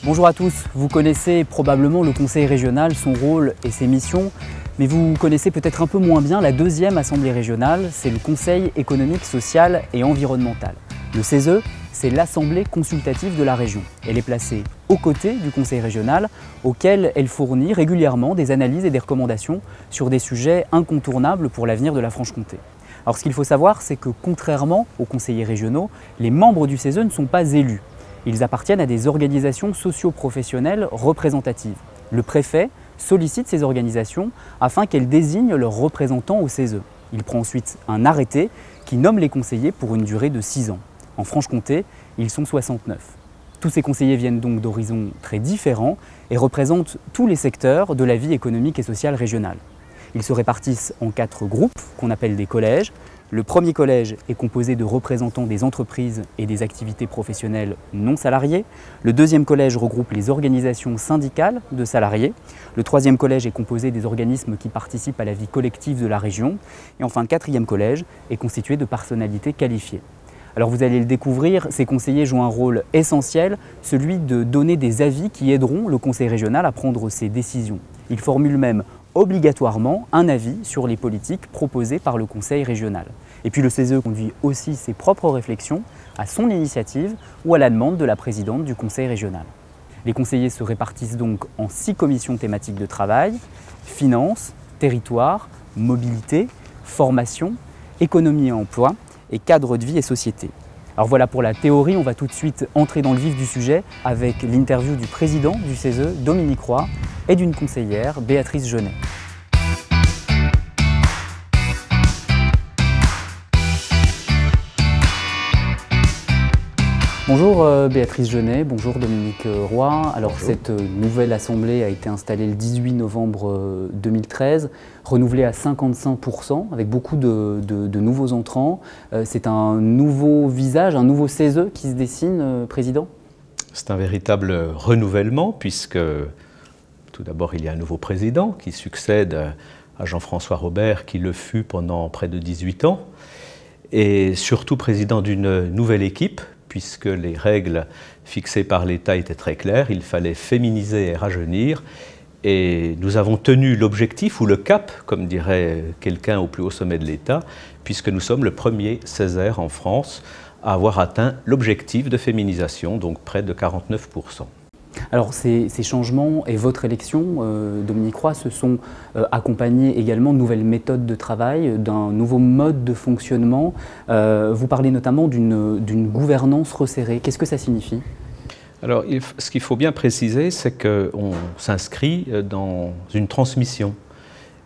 Bonjour à tous, vous connaissez probablement le Conseil régional, son rôle et ses missions, mais vous connaissez peut-être un peu moins bien la deuxième assemblée régionale, c'est le Conseil économique, social et environnemental. Le CESE, c'est l'assemblée consultative de la région. Elle est placée aux côtés du Conseil régional, auquel elle fournit régulièrement des analyses et des recommandations sur des sujets incontournables pour l'avenir de la Franche-Comté. Alors ce qu'il faut savoir, c'est que contrairement aux conseillers régionaux, les membres du CESE ne sont pas élus. Ils appartiennent à des organisations socio-professionnelles représentatives. Le préfet sollicite ces organisations afin qu'elles désignent leurs représentants au CESE. Il prend ensuite un arrêté qui nomme les conseillers pour une durée de 6 ans. En Franche-Comté, ils sont 69. Tous ces conseillers viennent donc d'horizons très différents et représentent tous les secteurs de la vie économique et sociale régionale. Ils se répartissent en 4 groupes qu'on appelle des collèges. Le premier collège est composé de représentants des entreprises et des activités professionnelles non salariées. Le deuxième collège regroupe les organisations syndicales de salariés. Le troisième collège est composé des organismes qui participent à la vie collective de la région. Et enfin, le quatrième collège est constitué de personnalités qualifiées. Alors vous allez le découvrir, ces conseillers jouent un rôle essentiel, celui de donner des avis qui aideront le conseil régional à prendre ses décisions. Ils formulent même obligatoirement un avis sur les politiques proposées par le conseil régional. Et puis le CESE conduit aussi ses propres réflexions à son initiative ou à la demande de la présidente du conseil régional. Les conseillers se répartissent donc en 6 commissions thématiques de travail: finances, territoire, mobilité, formation, économie et emploi et cadre de vie et société. Alors voilà pour la théorie, on va tout de suite entrer dans le vif du sujet avec l'interview du président du CESE, Dominique Roy, et d'une conseillère, Béatrice Genet. Bonjour Béatrice Genet, bonjour Dominique Roy. Alors bonjour. Cette nouvelle assemblée a été installée le 18 novembre 2013, renouvelée à 55% avec beaucoup de nouveaux entrants. C'est un nouveau visage, un nouveau CESE qui se dessine, Président? C'est un véritable renouvellement puisque tout d'abord il y a un nouveau président qui succède à Jean-François Robert qui le fut pendant près de 18 ans et surtout président d'une nouvelle équipe, puisque les règles fixées par l'État étaient très claires, il fallait féminiser et rajeunir. Et nous avons tenu l'objectif, ou le cap, comme dirait quelqu'un au plus haut sommet de l'État, puisque nous sommes le premier CESER en France à avoir atteint l'objectif de féminisation, donc près de 49%. Alors ces changements et votre élection, Dominique Roy, se sont accompagnés également de nouvelles méthodes de travail, d'un nouveau mode de fonctionnement. Vous parlez notamment d'une gouvernance resserrée. Qu'est-ce que ça signifie ? Alors ce qu'il faut bien préciser, c'est qu'on s'inscrit dans une transmission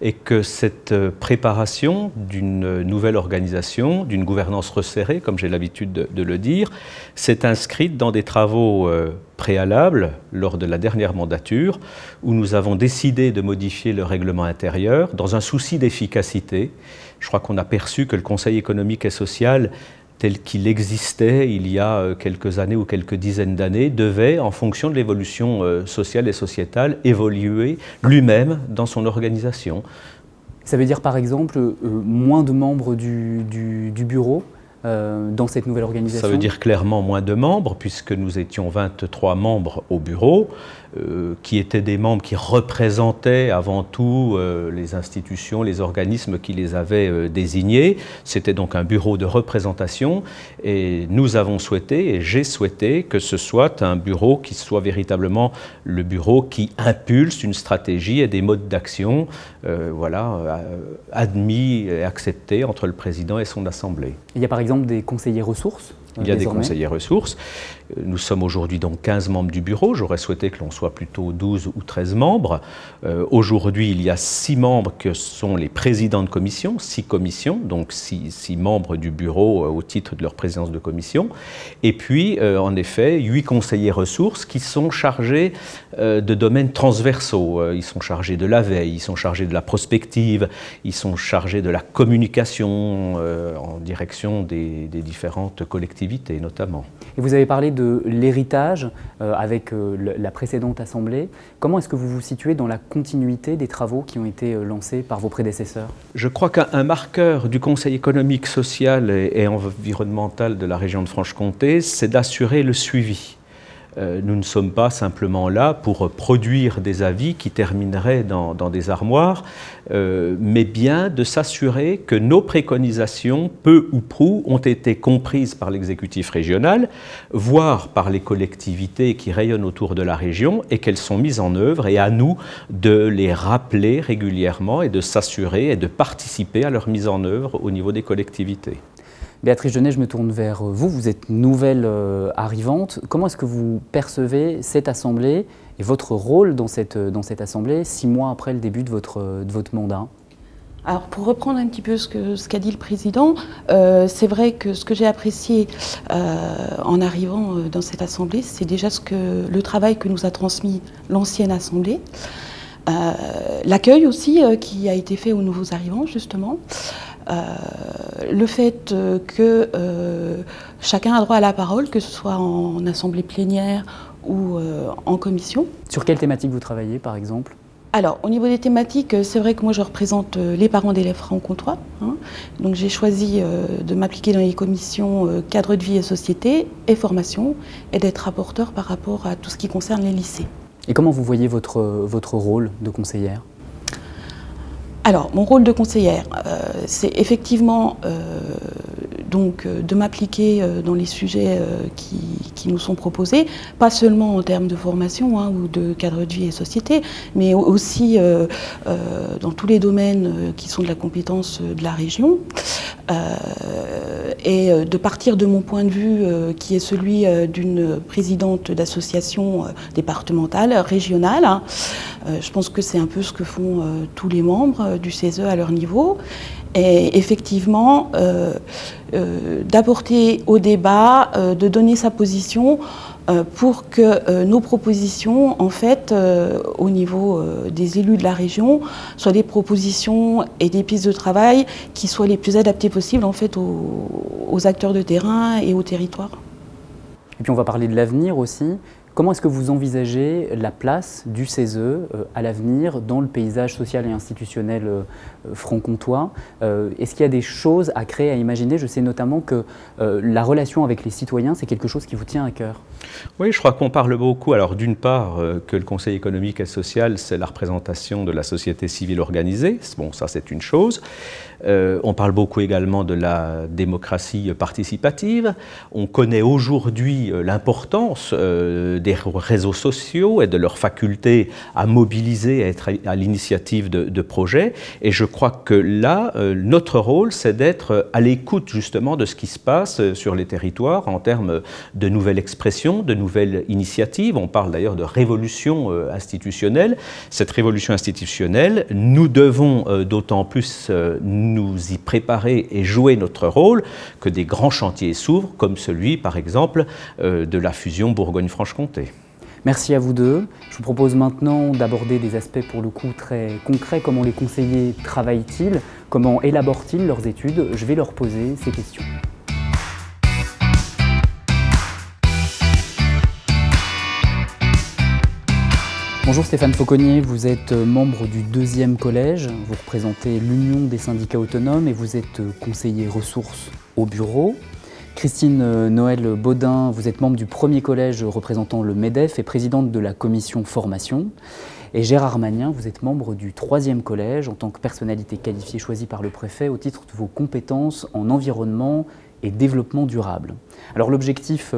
et que cette préparation d'une nouvelle organisation, d'une gouvernance resserrée, comme j'ai l'habitude de le dire, s'est inscrite dans des travaux préalables lors de la dernière mandature, où nous avons décidé de modifier le règlement intérieur dans un souci d'efficacité. Je crois qu'on a perçu que le Conseil économique et social, tel qu'il existait il y a quelques années ou quelques dizaines d'années, devait, en fonction de l'évolution sociale et sociétale, évoluer lui-même dans son organisation. Ça veut dire par exemple moins de membres du bureau dans cette nouvelle organisation? Ça veut dire clairement moins de membres, puisque nous étions 23 membres au bureau, qui étaient des membres qui représentaient avant tout les institutions, les organismes qui les avaient désignés. C'était donc un bureau de représentation et nous avons souhaité, et j'ai souhaité, que ce soit un bureau qui soit véritablement le bureau qui impulse une stratégie et des modes d'action admis et acceptés entre le président et son assemblée. Il y a par exemple des conseillers ressources? Il y a des conseillers ressources. Nous sommes aujourd'hui donc 15 membres du bureau. J'aurais souhaité que l'on soit plutôt 12 ou 13 membres. Aujourd'hui, il y a 6 membres que sont les présidents de commission, 6 commissions, donc 6 membres du bureau au titre de leur présidence de commission. Et puis, en effet, 8 conseillers ressources qui sont chargés de domaines transversaux. Ils sont chargés de la veille, ils sont chargés de la prospective, ils sont chargés de la communication en direction des différentes collectivités notamment. Et vous avez parlé de l'héritage avec la précédente assemblée. Comment est-ce que vous vous situez dans la continuité des travaux qui ont été lancés par vos prédécesseurs? Je crois qu'un marqueur du Conseil économique, social et environnemental de la région de Franche-Comté, c'est d'assurer le suivi. Nous ne sommes pas simplement là pour produire des avis qui termineraient dans des armoires, mais bien de s'assurer que nos préconisations, peu ou prou, ont été comprises par l'exécutif régional, voire par les collectivités qui rayonnent autour de la région, et qu'elles sont mises en œuvre, et à nous de les rappeler régulièrement et de s'assurer et de participer à leur mise en œuvre au niveau des collectivités. Béatrice Genet, je me tourne vers vous. Vous êtes nouvelle arrivante. Comment est-ce que vous percevez cette assemblée et votre rôle dans cette assemblée 6 mois après le début de votre mandat? Alors, pour reprendre un petit peu ce qu'a dit le président, c'est vrai que ce que j'ai apprécié en arrivant dans cette assemblée, c'est déjà le travail que nous a transmis l'ancienne assemblée, l'accueil aussi qui a été fait aux nouveaux arrivants, justement. Le fait que chacun a droit à la parole, que ce soit en assemblée plénière ou en commission. Sur quelle thématique vous travaillez, par exemple? Alors, au niveau des thématiques, c'est vrai que moi je représente les parents d'élèves franc-comtois. Donc j'ai choisi de m'appliquer dans les commissions cadre de vie et société et formation, et d'être rapporteur par rapport à tout ce qui concerne les lycées. Et comment vous voyez votre rôle de conseillère? Alors, mon rôle de conseillère, c'est effectivement de m'appliquer dans les sujets qui nous sont proposés, pas seulement en termes de formation ou de cadre de vie et société, mais aussi dans tous les domaines qui sont de la compétence de la région, et de partir de mon point de vue qui est celui d'une présidente d'association départementale, régionale. Je pense que c'est un peu ce que font tous les membres du CESE à leur niveau. Et effectivement, d'apporter au débat, de donner sa position pour que nos propositions, en fait, au niveau des élus de la région, soient des propositions et des pistes de travail qui soient les plus adaptées possibles, en fait, aux acteurs de terrain et au territoire. Et puis on va parler de l'avenir aussi. Comment est-ce que vous envisagez la place du CESE à l'avenir dans le paysage social et institutionnel franc-comtois? Est-ce qu'il y a des choses à créer, à imaginer? Je sais notamment que la relation avec les citoyens, c'est quelque chose qui vous tient à cœur. Oui, je crois qu'on parle beaucoup, alors d'une part, que le Conseil économique et social, c'est la représentation de la société civile organisée. Bon, ça c'est une chose. On parle beaucoup également de la démocratie participative. On connaît aujourd'hui l'importance des réseaux sociaux et de leur faculté à mobiliser, à être à l'initiative de projets. Et je crois que là, notre rôle, c'est d'être à l'écoute justement de ce qui se passe sur les territoires en termes de nouvelles expressions, de nouvelles initiatives. On parle d'ailleurs de révolution institutionnelle. Cette révolution institutionnelle, nous devons d'autant plus nous y préparer et jouer notre rôle que des grands chantiers s'ouvrent, comme celui, par exemple, de la fusion Bourgogne-Franche-Comté. Merci à vous deux. Je vous propose maintenant d'aborder des aspects pour le coup très concrets. Comment les conseillers travaillent-ils? Comment élaborent-ils leurs études? Je vais leur poser ces questions. Bonjour Stéphane Fauconnier, vous êtes membre du 2e collège, vous représentez l'Union des syndicats autonomes et vous êtes conseiller ressources au bureau. Christine Noël Baudin, vous êtes membre du 1er collège représentant le MEDEF et présidente de la commission formation. Et Gérard Magnin, vous êtes membre du 3e collège en tant que personnalité qualifiée choisie par le préfet au titre de vos compétences en environnement et développement durable. Alors l'objectif,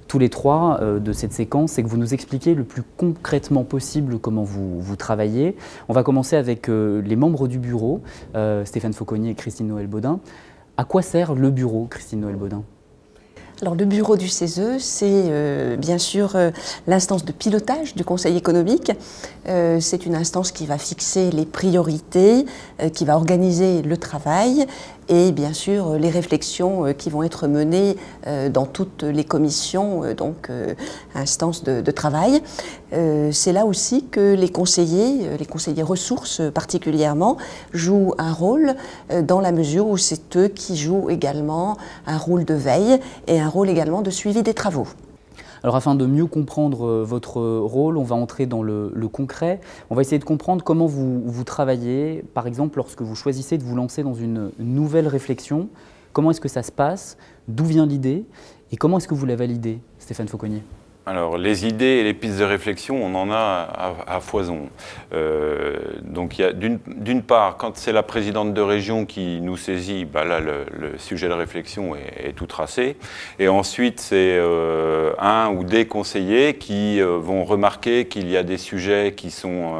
tous les trois, de cette séquence, c'est que vous nous expliquiez le plus concrètement possible comment vous travaillez. On va commencer avec les membres du bureau, Stéphane Fauconnier et Christine Noël Baudin. À quoi sert le bureau, Christine Noël Baudin? Alors, le bureau du CESE, c'est bien sûr l'instance de pilotage du Conseil économique. C'est une instance qui va fixer les priorités, qui va organiser le travail et bien sûr les réflexions qui vont être menées dans toutes les commissions, instances de travail. C'est là aussi que les conseillers ressources particulièrement, jouent un rôle dans la mesure où c'est eux qui jouent également un rôle de veille et un rôle également de suivi des travaux. Alors afin de mieux comprendre votre rôle, on va entrer dans le concret. On va essayer de comprendre comment vous travaillez, par exemple lorsque vous choisissez de vous lancer dans une nouvelle réflexion. Comment est-ce que ça se passe? D'où vient l'idée? Et comment est-ce que vous la validez, Stéphane Fauconnier? Alors, les idées et les pistes de réflexion, on en a à foison. Donc, il y a d'une part, quand c'est la présidente de région qui nous saisit, bah là, le sujet de réflexion est tout tracé. Et ensuite, c'est un ou des conseillers qui vont remarquer qu'il y a des sujets qui sont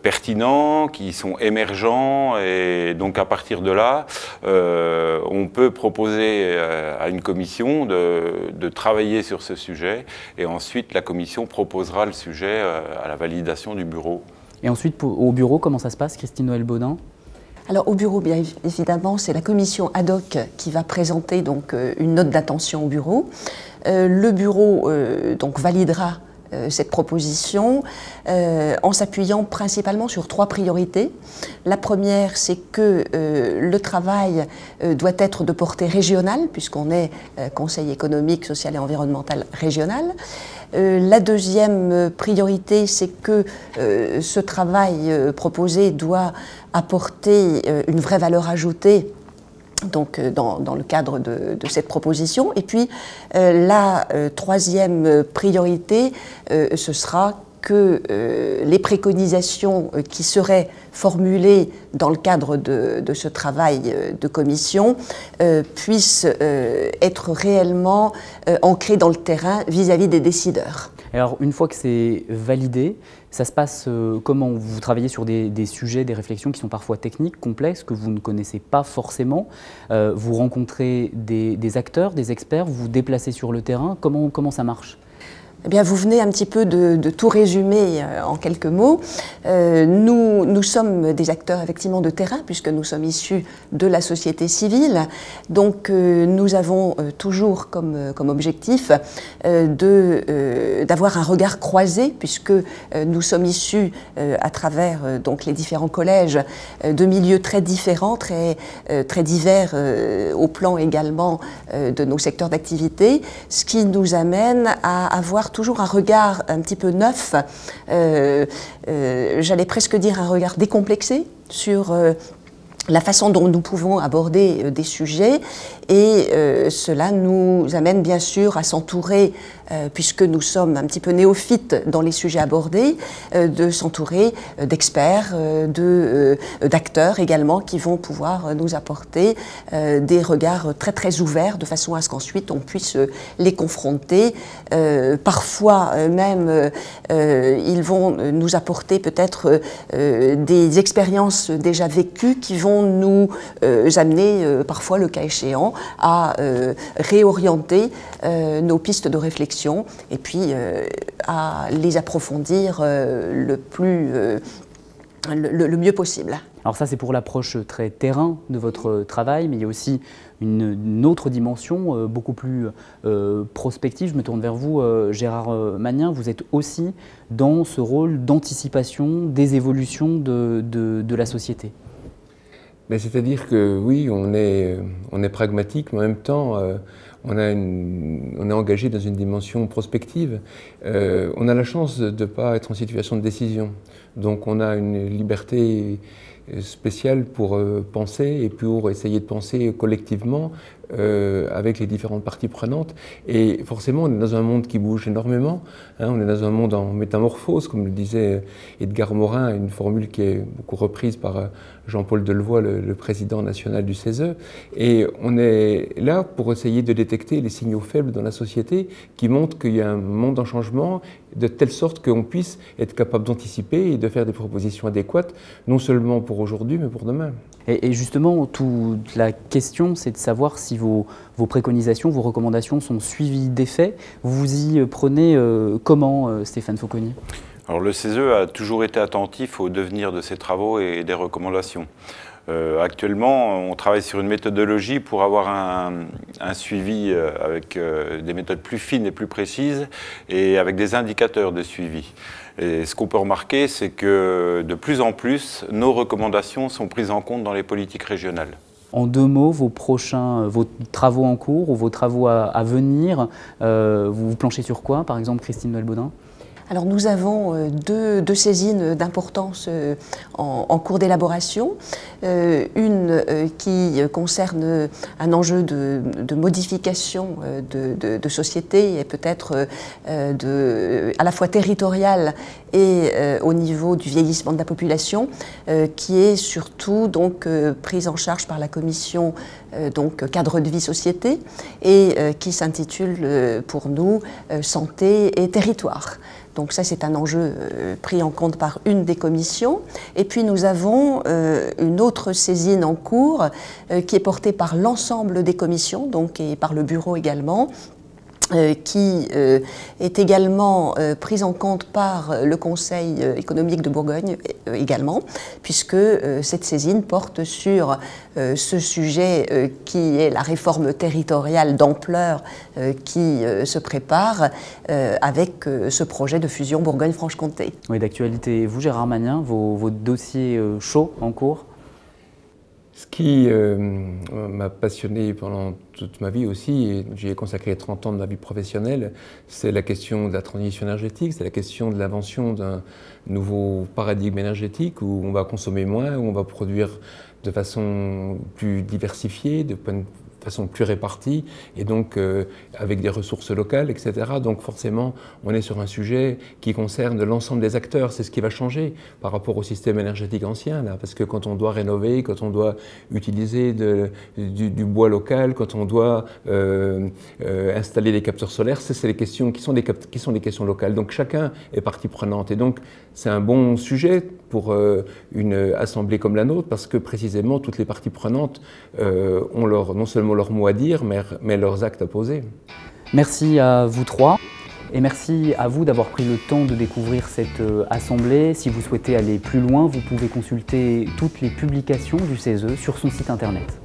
pertinents, qui sont émergents. Et donc, à partir de là, on peut proposer à une commission de travailler sur ce sujet. Et ensuite, la commission proposera le sujet à la validation du bureau. Et ensuite, au bureau, comment ça se passe, Christine Noël-Baudin? Alors au bureau, bien évidemment, c'est la commission ad hoc qui va présenter donc, une note d'attention au bureau. Le bureau donc, validera cette proposition en s'appuyant principalement sur 3 priorités. La première, c'est que le travail doit être de portée régionale, puisqu'on est Conseil économique, social et environnemental régional. La deuxième priorité, c'est que ce travail proposé doit apporter une vraie valeur ajoutée donc, dans le cadre de cette proposition. Et puis, la troisième priorité, ce sera que les préconisations qui seraient formulées dans le cadre de ce travail de commission puissent être réellement ancrées dans le terrain vis-à-vis des décideurs. Alors, une fois que c'est validé, ça se passe comment? Vous travaillez sur des sujets, des réflexions qui sont parfois techniques, complexes, que vous ne connaissez pas forcément. Vous rencontrez des acteurs, des experts, vous vous déplacez sur le terrain. Comment ça marche? Eh bien, vous venez un petit peu de tout résumer en quelques mots. Nous sommes des acteurs effectivement de terrain, puisque nous sommes issus de la société civile. Donc, nous avons toujours comme objectif d'avoir un regard croisé, puisque nous sommes issus à travers donc, les différents collèges de milieux très différents, très divers au plan également de nos secteurs d'activité, ce qui nous amène à avoir toujours un regard un petit peu neuf, j'allais presque dire un regard décomplexé sur la façon dont nous pouvons aborder des sujets, et cela nous amène bien sûr à s'entourer, puisque nous sommes un petit peu néophytes dans les sujets abordés, de s'entourer d'experts, d'acteurs également qui vont pouvoir nous apporter des regards très très ouverts, de façon à ce qu'ensuite on puisse les confronter. Parfois même ils vont nous apporter peut-être des expériences déjà vécues qui vont nous amener parfois, le cas échéant, à réorienter nos pistes de réflexion et puis à les approfondir le mieux possible. Alors ça, c'est pour l'approche très terrain de votre travail, mais il y a aussi une autre dimension beaucoup plus prospective. Je me tourne vers vous, Gérard Magnin. Vous êtes aussi dans ce rôle d'anticipation des évolutions de la société. C'est-à-dire que oui, on est pragmatique, mais en même temps, on est engagé dans une dimension prospective. On a la chance de ne pas être en situation de décision. Donc on a une liberté spéciale pour penser et pour essayer de penser collectivement avec les différentes parties prenantes. Et forcément, on est dans un monde qui bouge énormément. On est dans un monde en métamorphose, comme le disait Edgar Morin, une formule qui est beaucoup reprise par Jean-Paul Delevoye, le président national du CESE. Et on est là pour essayer de détecter les signaux faibles dans la société qui montrent qu'il y a un monde en changement, de telle sorte qu'on puisse être capable d'anticiper et de faire des propositions adéquates, non seulement pour aujourd'hui, mais pour demain. Et justement, toute la question, c'est de savoir si vos préconisations, vos recommandations sont suivies d'effets. Vous y prenez comment, Stéphane Fauconnier? Alors le CESE a toujours été attentif au devenir de ses travaux et des recommandations. Actuellement, on travaille sur une méthodologie pour avoir un suivi avec des méthodes plus fines et plus précises et avec des indicateurs de suivi. Et ce qu'on peut remarquer, c'est que de plus en plus, nos recommandations sont prises en compte dans les politiques régionales. En 2 mots, vos travaux en cours ou vos travaux à venir, vous planchez sur quoi, par exemple, Christine Noël-Baudin? Alors nous avons deux saisines d'importance en cours d'élaboration. Une qui concerne un enjeu de modification de société et peut-être à la fois territoriale et au niveau du vieillissement de la population, qui est surtout donc prise en charge par la commission donc cadre de vie société et qui s'intitule pour nous santé et territoire. Donc ça, c'est un enjeu pris en compte par une des commissions. Et puis nous avons une autre saisine en cours qui est portée par l'ensemble des commissions, donc et par le bureau également, qui est également prise en compte par le Conseil économique de Bourgogne également, puisque cette saisine porte sur ce sujet qui est la réforme territoriale d'ampleur qui se prépare avec ce projet de fusion Bourgogne-Franche-Comté. Oui, d'actualité. Vous, Gérard Magnien, vos dossiers chauds en cours? Ce qui m'a passionné pendant toute ma vie aussi, et j'y ai consacré 30 ans de ma vie professionnelle, c'est la question de la transition énergétique, c'est la question de l'invention d'un nouveau paradigme énergétique où on va consommer moins, où on va produire de façon plus diversifiée, de façon plus répartie, et donc avec des ressources locales, etc. Donc forcément, on est sur un sujet qui concerne l'ensemble des acteurs. C'est ce qui va changer par rapport au système énergétique ancien, là, parce que quand on doit rénover, quand on doit utiliser du bois local, quand on doit installer des capteurs solaires, c'est les questions qui sont des questions locales. Donc chacun est partie prenante, et donc c'est un bon sujet pour une assemblée comme la nôtre, parce que précisément toutes les parties prenantes ont non seulement leur mot à dire, mais leurs actes à poser. Merci à vous trois et merci à vous d'avoir pris le temps de découvrir cette assemblée. Si vous souhaitez aller plus loin, vous pouvez consulter toutes les publications du CESE sur son site internet.